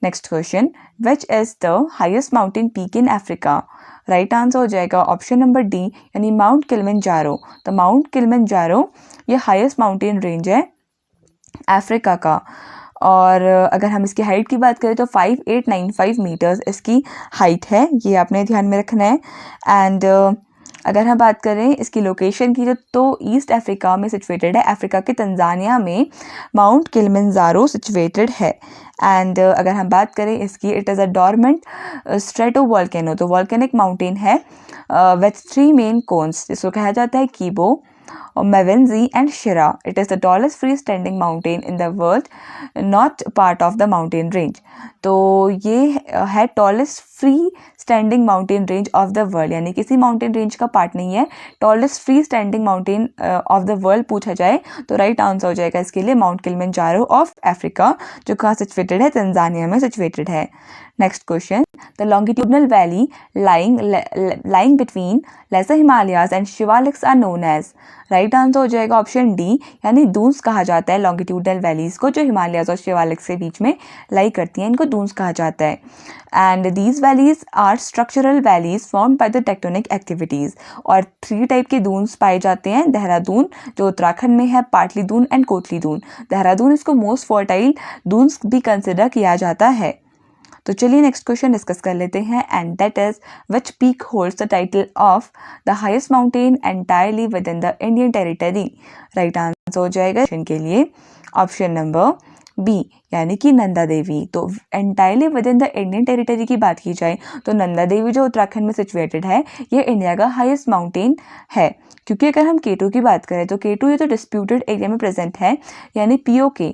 Next question, which is the highest mountain peak in Africa. Right answer हो जाएगा ऑप्शन नंबर डी, यानी माउंट किलिमंजारो। तो माउंट किलिमंजारो ये हाईएस्ट माउंटेन रेंज है अफ्रीका का। और अगर हम इसकी हाइट की बात करें तो 5895 मीटर्स इसकी हाइट है, ये आपने ध्यान में रखना है। एंड अगर हम बात करें इसकी लोकेशन की तो ईस्ट अफ्रीका में सिचुएटेड है, अफ्रीका के तंजानिया में माउंट किलिमंजारो सिचुएटेड है। एंड अगर हम बात करें इसकी, it is a dormant strato volcano. तो वॉल्केनिक माउंटेन है विथ 3 मेन कोन्स, जिसको कहा जाता है कीबो, Mavenzi and Shira. It is the tallest freestanding mountain in the world, not part of the mountain range. तो ये है tallest free standing mountain range of the world, यानी किसी माउंटेन रेंज का पार्ट नहीं है। Tallest free standing mountain of the world पूछा जाए तो राइट आंसर हो जाएगा इसके लिए माउंट किलिमंजारो ऑफ अफ्रीका, जो कहाँ सिचुएटेड है, तंजानिया में सिचुएटेड है। Next question, the longitudinal valley lying between lesser Himalayas and Shivaliks are known as, right answer हो जाएगा ऑप्शन डी, यानी दून्स कहा जाता है लॉन्गिट्यूडनल वैलीज को जो हिमालयाज और शिवालिक्स के बीच में लाई करती हैं, इनको दून्स कहा जाता है। And these valleys are structural valleys formed by the tectonic activities, और 3 टाइप के दून्स पाए जाते हैं। देहरादून जो उत्तराखंड में है, पाटली दून एंड कोतली दून। देहरादून इसको मोस्ट फर्टाइल दून्स भी कंसिडर किया जाता है। तो चलिए नेक्स्ट क्वेश्चन डिस्कस कर लेते हैं, and that is which peak holds the title of the highest mountain entirely within the Indian territory. Right answer हो जाएगा के लिए ऑप्शन नंबर बी, यानी कि नंदा देवी। तो entirely within the Indian territory की बात की जाए तो नंदा देवी जो उत्तराखंड में सिचुएटेड है, ये इंडिया का हाईएस्ट माउंटेन है। क्योंकि अगर हम K2 की बात करें तो K2 ये तो डिस्प्यूटेड एरिया में प्रेजेंट है, यानी POK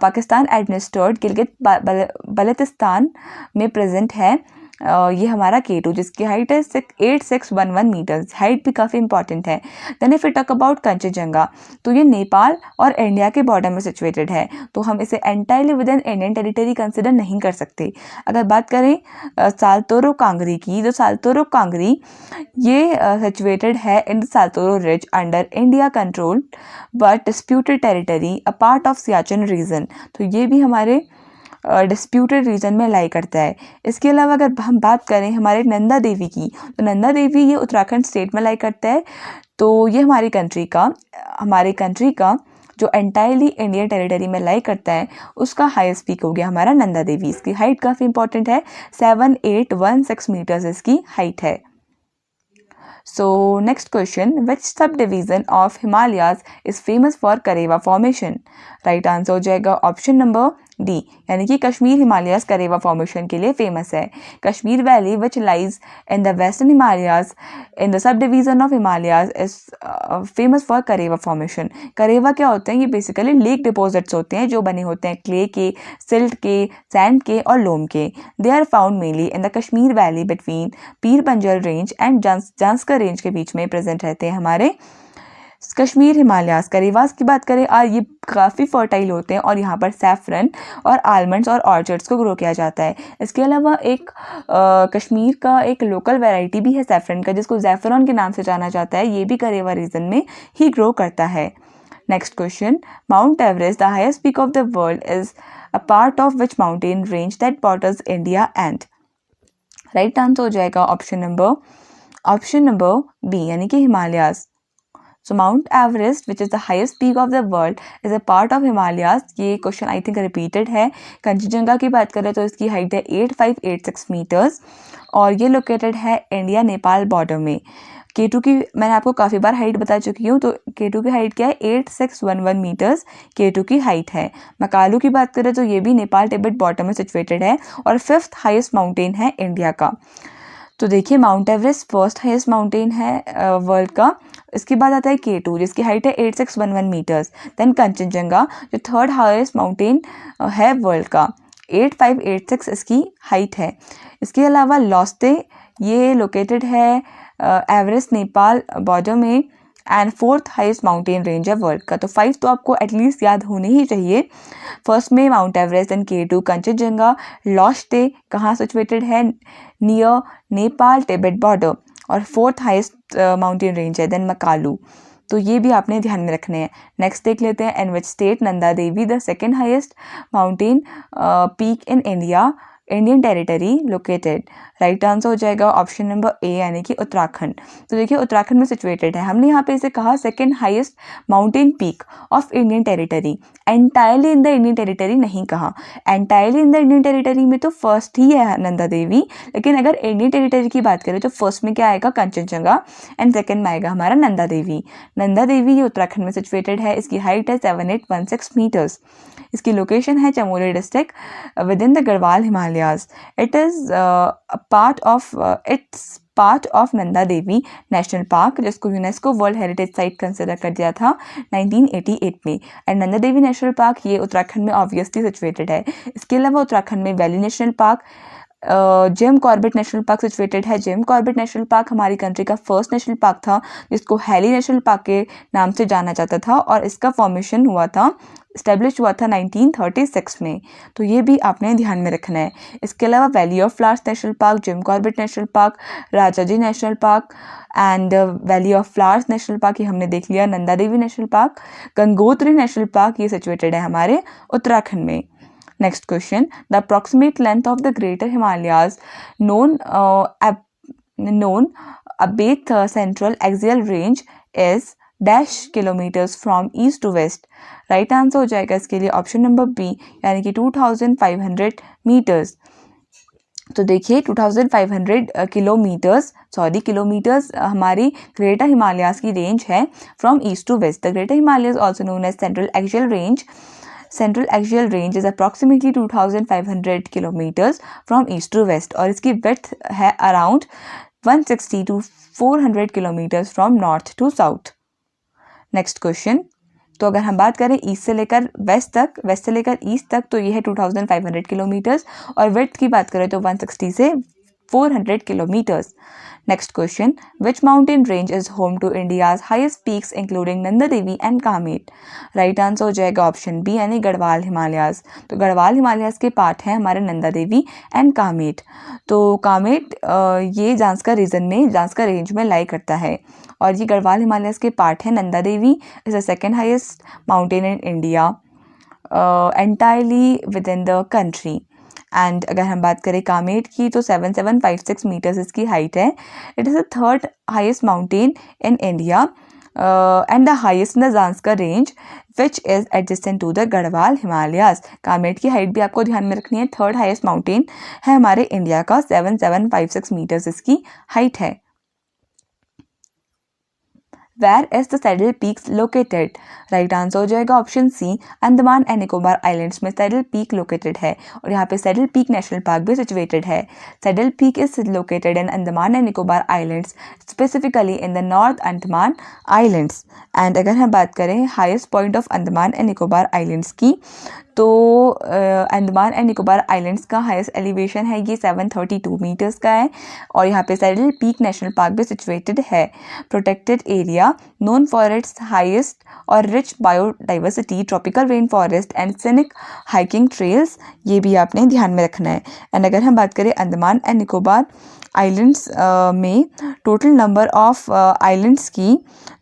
पाकिस्तान एडमिनिस्टर्ड गिलगित बल्तिस्तान में प्रेजेंट है। ये हमारा K2 जिसकी हाइट है 8611 मीटर्स, हाइट भी काफ़ी इंपॉर्टेंट है। Then if you talk about Kanchenjunga, तो ये नेपाल और इंडिया के बॉर्डर में सिचुएटेड है, तो हम इसे entirely with in Indian territory consider नहीं कर सकते। अगर बात करें सालतोरो कांगरी की, तो सालतोरो कांगरी ये सिचुएटेड है in Saltoro ridge under India control but disputed territory a part of Siachen region, तो ये भी हमारे डिस्प्यूटेड रीजन में लाई करता है। इसके अलावा अगर हम बात करें हमारे नंदा देवी की, तो नंदा देवी ये उत्तराखंड स्टेट में लाई करता है। तो ये हमारे कंट्री का जो एंटायरली इंडियन टेरिटरी में लाई करता है, उसका हाईएस्ट पीक हो गया हमारा नंदा देवी। इसकी हाइट काफ़ी इंपॉर्टेंट है, 7816 मीटर्स इसकी हाइट है। So next question, which subdivision of Himalayas is famous for Karewa formation? Right answer हो जाएगा ऑप्शन नंबर डी, यानी कि कश्मीर हिमालयाज करेवा फॉर्मेशन के लिए फेमस है। Kashmir valley which lies in the western Himalayas in the sub division of Himalayas is famous for Karewa formation. Karewa क्या होते हैं? ये बेसिकली लेक डिपॉजिट्स होते हैं जो बने होते हैं क्ले के, सिल्ट के, सैंड के और लोम के। They are found mainly in the Kashmir valley between Pir Panjal range and Zanskar range के बीच में प्रेजेंट रहते हैं हमारे कश्मीर हिमालयाज। करेवास की बात करें ये काफ़ी फर्टाइल होते हैं और यहाँ पर सैफरन और आलमंड्स और ऑर्चर्ड्स को ग्रो किया जाता है। इसके अलावा एक कश्मीर का एक लोकल वैरायटी भी है सैफरन का, जिसको ज़ैफरॉन के नाम से जाना जाता है। ये भी करेवा रीजन में ही ग्रो करता है। Next question, mount Everest the highest peak of the world is a part of which mountain range that borders India and. Right answer हो जाएगा ऑप्शन नंबर बी, यानी कि Himalayas. So Mount Everest, which is the highest peak of the world, is a part of Himalayas। ये क्वेश्चन आई थिंक रिपीटेड है। कंचनजंगा की बात करें तो इसकी हाइट है 8586 मीटर्स और ये लोकेटेड है इंडिया नेपाल बॉर्डर में। K2 की मैंने आपको काफ़ी बार हाइट बता चुकी हूँ, तो K2 की हाइट क्या है? 8611 मीटर्स K2 की हाइट है। मकालू की बात करें तो ये भी नेपाल तिब्बत बॉर्डर में सिचुएटेड है और 5th हाईएस्ट माउंटेन है इंडिया का। तो देखिए mount Everest first highest mountain है वर्ल्ड का। इसके बाद आता है K2 जिसकी हाइट है 8611 मीटर्स। देन कंचनजंगा जो 3rd हाईएस्ट माउंटेन है वर्ल्ड का, 8586 इसकी हाइट है। इसके अलावा लोस्ते ये लोकेटेड है एवरेस्ट नेपाल बॉर्डर में and 4th highest mountain range है वर्ल्ड का। तो 5 तो आपको एटलीस्ट याद होने ही चाहिए। फर्स्ट में mount Everest, then K2 Kangchenjunga, लोस्ते कहाँ सिचुएटेड है? नियर नेपाल तिब्बत बॉर्डर और 4th हाईएस्ट माउंटेन रेंज है देन मकालू। तो ये भी आपने ध्यान में रखने हैं। नेक्स्ट देख लेते हैं, in which state Nanda Devi the 2nd highest mountain peak in Indian territory located. Right answer हो जाएगा ऑप्शन नंबर ए, यानी कि उत्तराखंड। तो देखिए उत्तराखंड में सिचुएटेड है। हमने यहाँ पे इसे कहा 2nd highest mountain peak of Indian territory. Entirely in the Indian territory नहीं कहा। Entirely in the Indian territory में तो फर्स्ट ही है नंदा देवी, लेकिन अगर इंडियन टेरिटरी की बात करें तो फर्स्ट में क्या आएगा? कंचनजंगा एंड सेकेंड में आएगा हमारा नंदा देवी। नंदा देवी ये उत्तराखंड में सिचुएटेड है। इसकी हाइट है 7816 मीटर्स। इसकी लोकेशन है Chamoli district within the Garhwal Himalayas. It is part of Nanda Devi national park, जिसको UNESCO world heritage site consider कर दिया था 1988 में। And Nanda Devi national park ये उत्तराखंड में ऑब्वियसली सिचुएटेड है। इसके अलावा उत्तराखंड में valley national park Jim Corbett national park situated है। जिम कॉर्बेट नेशनल पार्क हमारी कंट्री का फर्स्ट नेशनल पार्क था जिसको हैली नेशनल पार्क के नाम से जाना जाता था और इसका फॉर्मेशन हुआ था, इस्टेब्लिश हुआ था 1936 में। तो ये भी आपने ध्यान में रखना है। इसके अलावा valley of flowers national park, Jim Corbett national park, Rajaji national park and valley of flowers national park ये हमने देख लिया। Nanda Devi national park, Gangotri national park ये सिचुएटेड है हमारे उत्तराखंड में। Next question, the approximate length of the greater Himalayas known अबेथ central axial range is dash kilometers from east to west. Right answer हो जाएगा इसके लिए ऑप्शन नंबर बी, यानी कि 2500 मीटर्स। तो देखिए 2500 किलोमीटर्स हमारी ग्रेटर हिमालयाज की रेंज है from east to west. The greater Himalayas also known as central axial range. Central axial range is approximately 2500 kilometres from east to west और इसकी विड्थ है around 160 to 400 kilometres from north to south. Next question, तो अगर हम बात करें ईस्ट से लेकर वेस्ट तक, वेस्ट से लेकर ईस्ट तक, तो ये है 2500 किलोमीटर्स और विड्थ की बात करें तो 160 से 400 kilometres. Next question, which mountain range is home to India's highest peaks including Nanda Devi and Kamet. Right answer हो जाएगा ऑप्शन बी, यानी गढ़वाल हिमालयाज। तो गढ़वाल हिमालयाज के पार्ट हैं हमारे नंदा देवी एंड कामेट। तो कामेट ये जांस्कर रीजन में, जांस्कर रेंज में लाई करता है और ये गढ़वाल हिमालयाज के पार्ट है। Nanda Devi is the second highest mountain in India entirely within the country. And अगर हम बात करें कामेट की तो 7756 मीटर्स इसकी हाइट है। It is the third highest mountain in India and the highest in the Zanskar range which is adjacent to the Garhwal Himalayas. Kamet की हाइट भी आपको ध्यान में रखनी है, थर्ड हाईएस्ट माउंटेन है हमारे इंडिया का, 7756 मीटर्स इसकी हाइट है। Where is the Saddle Peaks located? Right answer हो जाएगा option C, Andaman and Nicobar islands में सैडल पीक लोकेटेड है और यहाँ पे सैडल पीक नेशनल पार्क भी सिचुएटेड है। Saddle Peak is located in Andaman and Nicobar islands, specifically in the north Andaman islands. And अगर हम बात करें highest point of Andaman and Nicobar islands की, तो अंडमान एंड निकोबार आइलैंड्स का हाईएस्ट एलिवेशन है ये 732 मीटर्स का है और यहाँ पे सैडल पीक नेशनल पार्क भी सिचुएटेड है। Protected area known for its highest और rich biodiversity, tropical rain forest and scenic hiking trails, ये भी आपने ध्यान में रखना है। एंड अगर हम बात करें अंडमान एंड निकोबार आइलैंड्स में टोटल नंबर ऑफ आइलैंड्स की,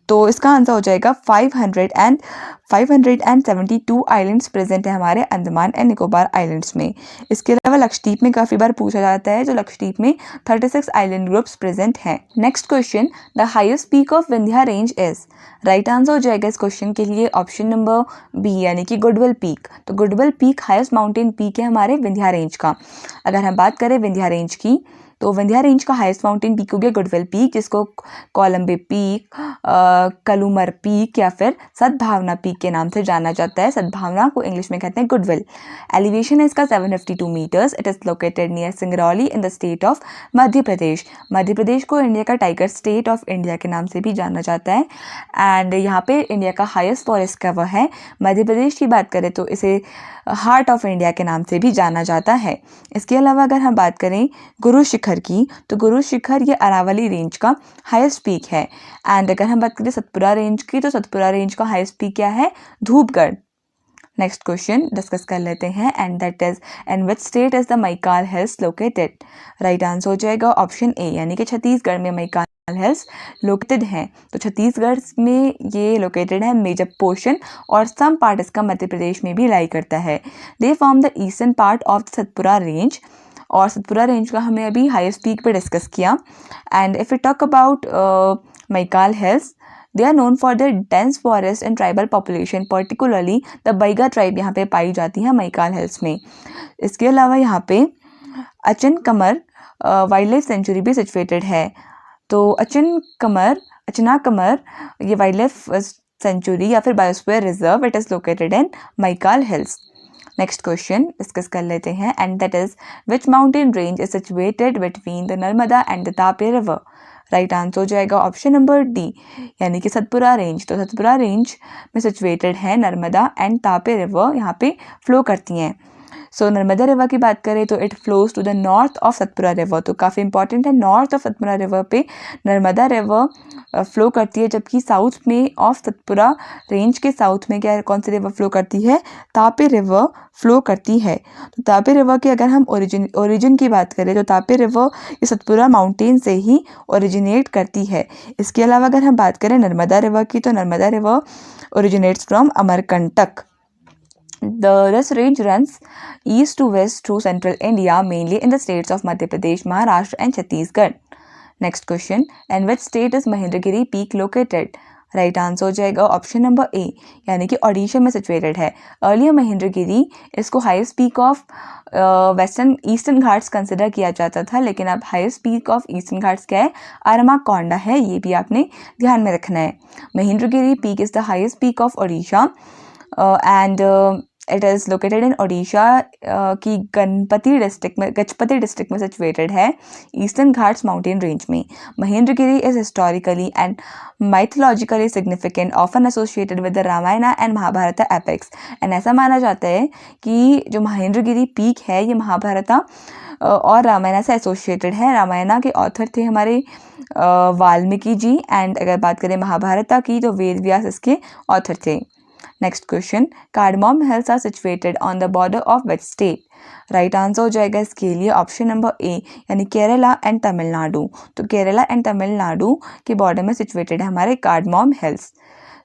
तो इसका आंसर हो जाएगा 572 आइलैंड्स प्रेजेंट है हमारे अंडमान एंड निकोबार आइलैंड्स में। इसके अलावा लक्षद्वीप में काफ़ी बार पूछा जाता है, जो लक्षद्वीप में 36 आइलैंड ग्रुप्स प्रेजेंट हैं। Next question, the highest peak of Vindhya range is. Right answer हो जाएगा इस क्वेश्चन के लिए ऑप्शन नंबर बी, यानी कि गुडविल पीक। तो goodwill peak highest mountain peak है हमारे विंध्या रेंज का। अगर हम बात करें विंध्या रेंज की, तो विंध्या रेंज का हाईएस्ट माउंटेन पीक हो गया गुडविल पीक, जिसको कोलंबे पीक, कलूमर पीक या फिर सद्भावना पीक के नाम से जाना जाता है। सद्भावना को इंग्लिश में कहते हैं गुडविल। एलिवेशन है इसका 752 meters. It is located near Singrauli in the state of Madhya Pradesh. Madhya Pradesh को इंडिया का टाइगर स्टेट ऑफ इंडिया के नाम से भी जाना जाता है एंड यहाँ पे इंडिया का हाईएस्ट फॉरेस्ट कवर है। मध्य प्रदेश की बात करें तो इसे हार्ट ऑफ इंडिया के नाम से भी जाना जाता है। इसके अलावा अगर हम बात करें गुरु शिखर की, तो गुरु शिखर ये अरावली रेंज का हाईएस्ट पीक है। एंड अगर हम बात करें सतपुरा रेंज की, तो सतपुरा रेंज का हाईएस्ट पीक क्या है? धूपगढ़। नेक्स्ट क्वेश्चन डिस्कस कर लेते हैं and that is, in which state is the Maikal hills located. Right answer हो जाएगा ऑप्शन ए, यानी कि छत्तीसगढ़ में मैकाल हिल्स लोकेटेड हैं। तो छत्तीसगढ़ में ये लोकेटेड है मेजर पोर्शन और सम पार्ट इसका मध्य प्रदेश में भी लाई करता है। They form the eastern part of Satpura range और सतपुरा रेंज का हमने अभी हाईएस्ट पीक पे डिस्कस किया। And if you talk about Maikal hills, they are known for the dense forest and tribal population, particularly the Baiga tribe यहाँ पे पाई जाती है मैकाल हिल्स में। इसके अलावा यहाँ पे अचन कमर वाइल्ड लाइफ सेंचुरी भी सिचुएटेड है। तो अचना कमर ये वाइल्ड लाइफ सेंचुरी या फिर biosphere reserve, it is located in Maikal hills. Next question discuss कर लेते हैं and that is, which mountain range is situated between the Narmada and the Tapi river. Right answer हो जाएगा ऑप्शन नंबर डी, यानी कि सतपुरा रेंज। तो सतपुरा रेंज में सिचुएटेड है नर्मदा एंड तापी रिवर यहाँ पे फ्लो करती हैं। सो नर्मदा रिवर की बात करें तो it flows to the north of Satpura river, तो काफ़ी इंपॉर्टेंट है, नॉर्थ ऑफ सतपुरा रिवर पे नर्मदा रिवर फ्लो करती है, जबकि साउथ में ऑफ सतपुरा रेंज के साउथ में क्या कौन सी रिवर फ्लो करती है, तापी रिवर फ्लो करती है। तो तापी रिवर की अगर हम ओरिजिन की बात करें तो तापी रिवर ये सतपुरा माउंटेन से ही ओरिजिनेट करती है। इसके अलावा अगर हम बात करें नर्मदा रिवर की तो Narmada river originates from Amarkantak. This range runs east to west through central India, mainly in the states of Madhya Pradesh, Maharashtra and Chhattisgarh. Next question, in which state is Mahendragiri peak located? Right answer हो जाएगा ऑप्शन नंबर ए, यानी कि ओडिशा में सिचुएटेड है। अर्लियर महेंद्रगिरी इसको highest peak of western eastern Ghats consider किया जाता था, लेकिन अब highest peak of eastern Ghats क्या है, अरमाकोंडा है, ये भी आपने ध्यान में रखना है। Mahendragiri peak is the highest peak of Odisha and it is located in Odisha की गजपति डिस्ट्रिक्ट में सिचुएटेड है, ईस्टर्न घाट्स माउंटेन रेंज में। Mahendragiri is historically and mythologically significant, often associated with the Ramayana and Mahabharata epics. And ऐसा माना जाता है कि जो महेंद्रगिरी पीक है ये महाभारत और रामायण से एसोसिएटेड है। रामायण के ऑथर थे हमारे वाल्मीकि जी, एंड अगर बात करें महाभारत की तो वेद व्यास इसके ऑथर थे। Next question, cardamom hills are situated on the border of which state? Right answer हो जाएगा इसके लिए ऑप्शन नंबर ए, यानी केरला एंड तमिलनाडु। तो केरला एंड तमिलनाडु के बॉर्डर में सिचुएटेड है हमारे cardamom hills.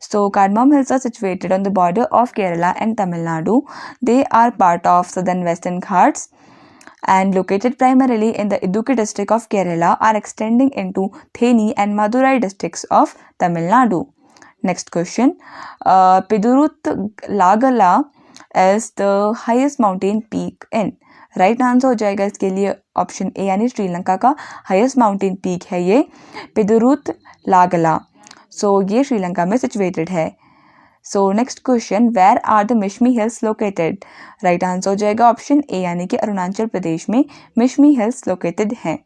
So Cardamom Hills are situated on the border of Kerala and Tamil Nadu. They are part of southern Western Ghats and located primarily in the Idukki district of Kerala, are extending into Theni and Madurai districts of Tamil Nadu. Next question, Pidurut Lagala is the highest mountain peak in? Right answer हो जाएगा इसके लिए ऑप्शन ए, यानी श्रीलंका का हाईएस्ट माउंटेन पीक है ये पिदुरुत लागला। सो ये श्रीलंका में सिचुएटेड है। So next question, where are the Mishmi hills located? Right answer हो जाएगा ऑप्शन ए, यानी कि अरुणाचल प्रदेश में मिश्मी हिल्स लोकेटेड हैं।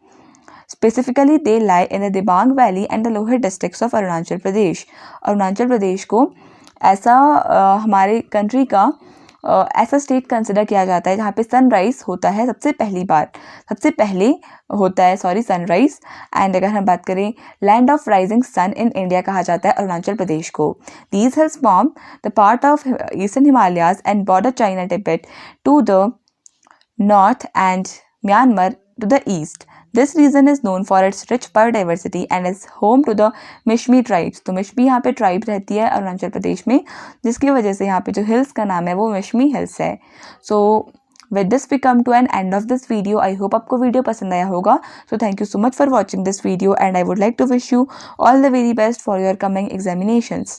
Specifically they lie in the Dibang valley and the Lohit districts of Arunachal Pradesh. Arunachal Pradesh को ऐसा हमारे कंट्री का ऐसा स्टेट कंसिडर किया जाता है जहाँ पे सनराइज होता है सबसे पहले होता है सनराइज। एंड अगर हम बात करें land of rising sun in India कहा जाता है अरुणाचल प्रदेश को। These hills form the part of eastern Himalayas and border China Tibet to the north and Myanmar to the east. This region is known for its rich biodiversity and is home to the Mishmi tribes. तो मिश्मी यहाँ पे ट्राइब रहती है अरुणाचल प्रदेश में, जिसकी वजह से यहाँ पे जो हिल्स का नाम है वो मिश्मी हिल्स है। सो with this we come to an end of this video. I hope आपको वीडियो पसंद आया होगा। So thank you so much for watching this video and I would like to wish you all the very best for your coming examinations.